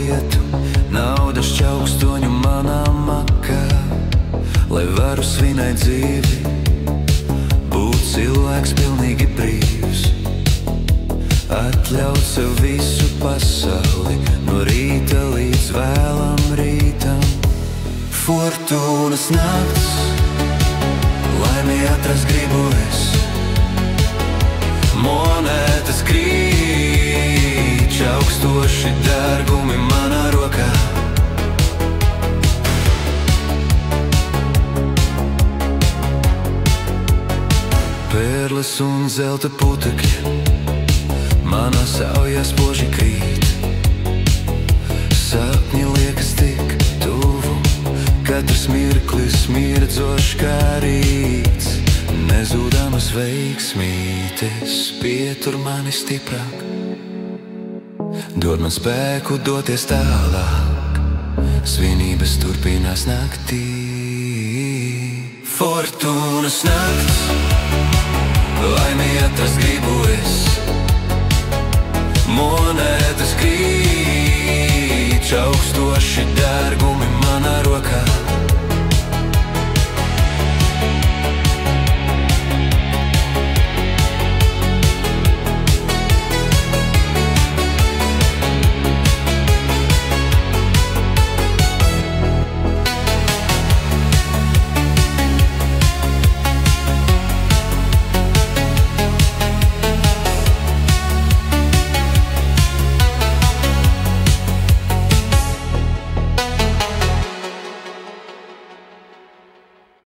lietu, naudas čaukstoņu manā makā, lai varu svinēt dzīvi, būt cilvēks pilnīgi brīvs, atļaut sev visu pasauli, no rīta līdz vēlam rītam. Fortūnas nakts, laimi atrast gribu es, monētas krīt, čaukstoši dārgumi manā rokā. Perles un zelta putekļi manā saujā spoži krīt, sapņi liekas tik tuvu, katrs mirklis smirdzošs kā rīts, nezūdamas veiksmītes pietur mani stiprāk, dod man spēku doties tālāk, svinības turpinās naktī. Fortūnas nakts, laimi atrast gribu es, monētas krīt, čaukstoši dārgumi